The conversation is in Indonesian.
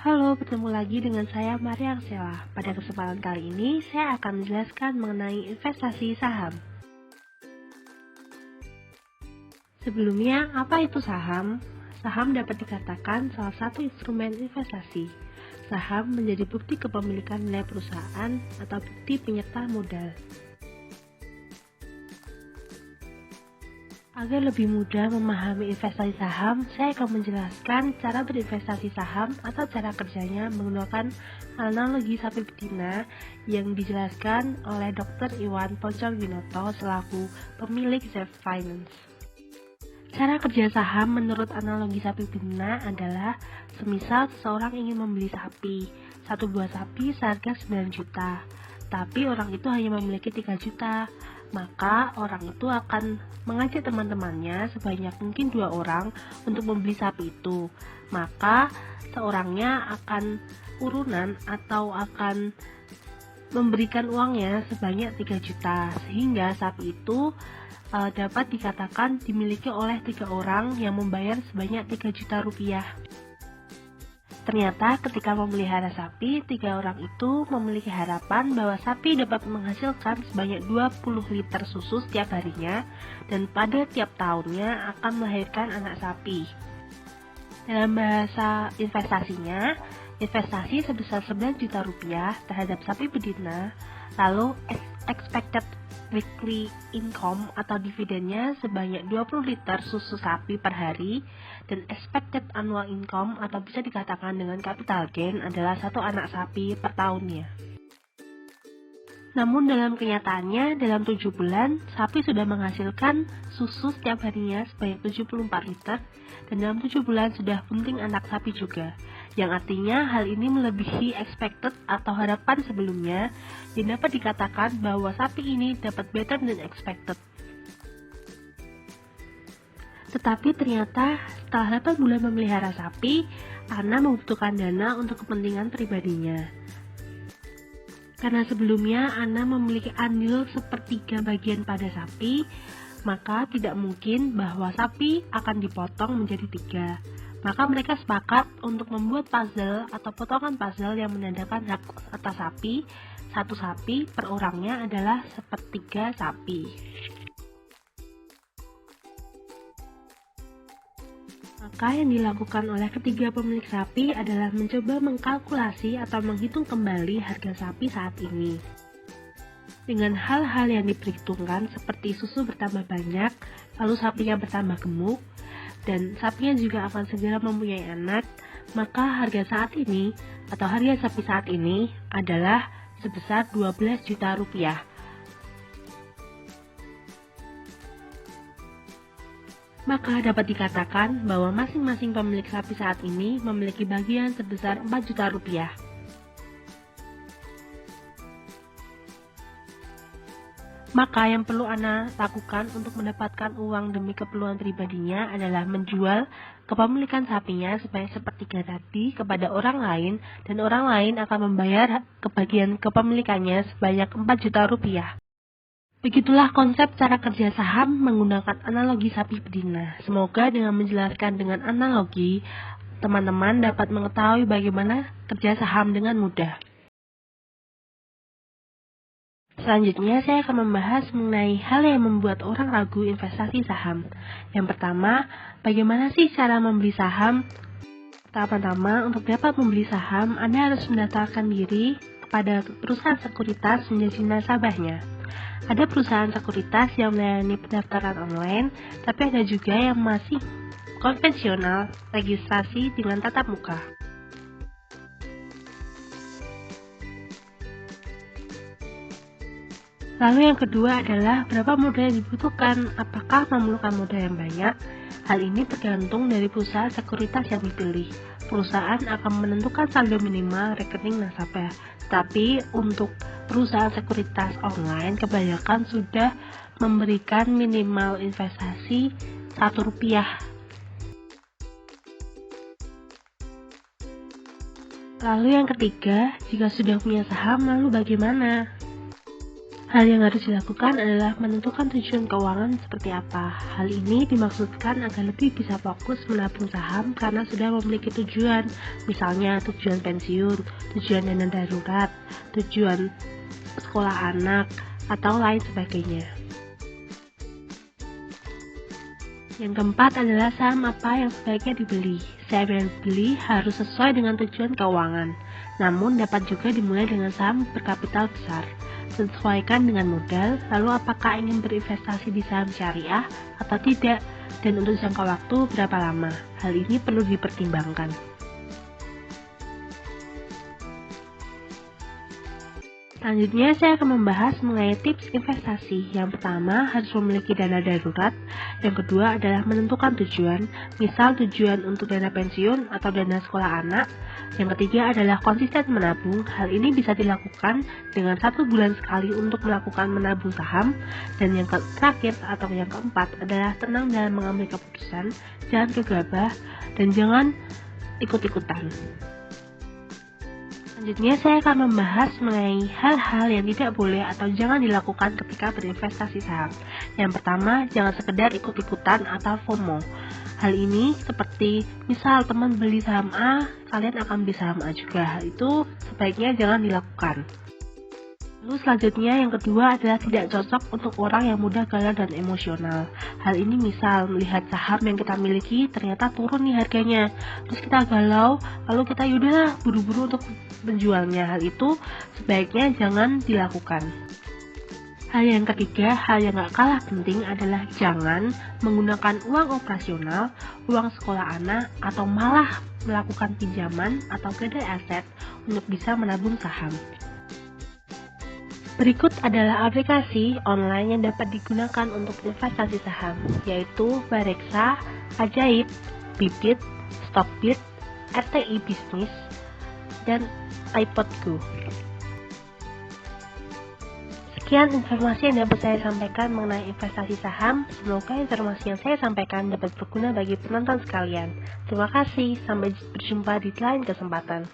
Halo, bertemu lagi dengan saya Maria Arsela. Pada kesempatan kali ini, saya akan menjelaskan mengenai investasi saham. Sebelumnya, apa itu saham? Saham dapat dikatakan salah satu instrumen investasi. Saham menjadi bukti kepemilikan nilai perusahaan atau bukti penyerta modal. Agar lebih mudah memahami investasi saham, saya akan menjelaskan cara berinvestasi saham atau cara kerjanya menggunakan analogi sapi betina yang dijelaskan oleh Dr. Iwan Poncowinoto selaku pemilik Zef Finance. Cara kerja saham menurut analogi sapi betina adalah semisal seseorang ingin membeli sapi, satu buah sapi seharga 9 juta, tapi orang itu hanya memiliki 3 juta. Maka orang itu akan mengajak teman-temannya sebanyak mungkin 2 orang untuk membeli sapi itu. Maka seorangnya akan urunan atau akan memberikan uangnya sebanyak 3 juta, sehingga sapi itu dapat dikatakan dimiliki oleh 3 orang yang membayar sebanyak 3 juta rupiah. Ternyata ketika memelihara sapi, 3 orang itu memiliki harapan bahwa sapi dapat menghasilkan sebanyak 20 liter susu setiap harinya dan pada tiap tahunnya akan melahirkan anak sapi. Dalam bahasa investasinya, investasi sebesar 9 juta rupiah terhadap sapi betina, lalu expected weekly income atau dividennya sebanyak 20 liter susu sapi per hari, dan expected annual income atau bisa dikatakan dengan capital gain adalah 1 anak sapi per tahunnya. Namun dalam kenyataannya, dalam 7 bulan, sapi sudah menghasilkan susu setiap harinya sebanyak 74 liter, dan dalam 7 bulan sudah bunting anak sapi juga, yang artinya hal ini melebihi expected atau harapan sebelumnya, yang dapat dikatakan bahwa sapi ini dapat better than expected. Tetapi ternyata setelah 8 bulan memelihara sapi, Ana membutuhkan dana untuk kepentingan pribadinya. Karena sebelumnya Ana memiliki andil sepertiga bagian pada sapi, maka tidak mungkin bahwa sapi akan dipotong menjadi 3. Maka mereka sepakat untuk membuat puzzle atau potongan puzzle yang menandakan hak atas sapi. 1 sapi per orangnya adalah sepertiga sapi. Maka yang dilakukan oleh ketiga pemilik sapi adalah mencoba mengkalkulasi atau menghitung kembali harga sapi saat ini. Dengan hal-hal yang diperhitungkan seperti susu bertambah banyak, lalu sapinya bertambah gemuk, dan sapinya juga akan segera mempunyai anak, maka harga saat ini atau harga sapi saat ini adalah sebesar 12 juta rupiah. Maka dapat dikatakan bahwa masing-masing pemilik sapi saat ini memiliki bagian sebesar 4 juta rupiah. Maka yang perlu Ana lakukan untuk mendapatkan uang demi keperluan pribadinya adalah menjual kepemilikan sapinya sebanyak sepertiga tadi kepada orang lain, dan orang lain akan membayar kebagian kepemilikannya sebanyak 4 juta rupiah. Begitulah konsep cara kerja saham menggunakan analogi sapi betina. Semoga dengan menjelaskan dengan analogi, teman-teman dapat mengetahui bagaimana kerja saham dengan mudah. Selanjutnya, saya akan membahas mengenai hal yang membuat orang ragu investasi saham. Yang pertama, bagaimana sih cara membeli saham? Pertama-tama, untuk dapat membeli saham, Anda harus mendaftarkan diri kepada perusahaan sekuritas menjadi nasabahnya. Ada perusahaan sekuritas yang melayani pendaftaran online, tapi ada juga yang masih konvensional, registrasi dengan tatap muka. Lalu yang kedua adalah berapa modal yang dibutuhkan, apakah memerlukan modal yang banyak? Hal ini tergantung dari perusahaan sekuritas yang dipilih. Perusahaan akan menentukan saldo minimal rekening nasabah, tapi untuk perusahaan sekuritas online kebanyakan sudah memberikan minimal investasi Rp1. Lalu yang ketiga, jika sudah punya saham, lalu bagaimana? Hal yang harus dilakukan adalah menentukan tujuan keuangan seperti apa. Hal ini dimaksudkan agar lebih bisa fokus menabung saham karena sudah memiliki tujuan, misalnya tujuan pensiun, tujuan dana darurat, tujuan sekolah anak, atau lain sebagainya. Yang keempat adalah saham apa yang sebaiknya dibeli. Saham yang dibeli harus sesuai dengan tujuan keuangan, namun dapat juga dimulai dengan saham berkapital besar. Sesuaikan dengan modal, lalu apakah ingin berinvestasi di saham syariah atau tidak, dan untuk jangka waktu berapa lama. Hal ini perlu dipertimbangkan. Selanjutnya, saya akan membahas mengenai tips investasi. Yang pertama, harus memiliki dana darurat. Yang kedua adalah menentukan tujuan, misal tujuan untuk dana pensiun atau dana sekolah anak. Yang ketiga adalah konsisten menabung. Hal ini bisa dilakukan dengan 1 bulan sekali untuk melakukan menabung saham. Dan yang terakhir atau yang keempat adalah tenang dalam mengambil keputusan, jangan gegabah, dan jangan ikut-ikutan. Selanjutnya, saya akan membahas mengenai hal-hal yang tidak boleh atau jangan dilakukan ketika berinvestasi saham. Yang pertama, jangan sekedar ikut-ikutan atau FOMO. Hal ini seperti misal teman beli saham A, kalian akan beli saham A juga. Hal itu sebaiknya jangan dilakukan. Lalu selanjutnya yang kedua adalah tidak cocok untuk orang yang mudah galau dan emosional. Hal ini misal melihat saham yang kita miliki ternyata turun nih harganya, terus kita galau, lalu kita yaudahlah buru-buru untuk menjualnya. Hal itu sebaiknya jangan dilakukan. Hal yang ketiga, hal yang gak kalah penting adalah jangan menggunakan uang operasional, uang sekolah anak, atau malah melakukan pinjaman atau gadai aset untuk bisa menabung saham. Berikut adalah aplikasi online yang dapat digunakan untuk investasi saham, yaitu Bareksa, Ajaib, Bibit, Stockbit, RTI Bisnis, dan iPodGo. Sekian informasi yang dapat saya sampaikan mengenai investasi saham. Semoga informasi yang saya sampaikan dapat berguna bagi penonton sekalian. Terima kasih, sampai berjumpa di lain kesempatan.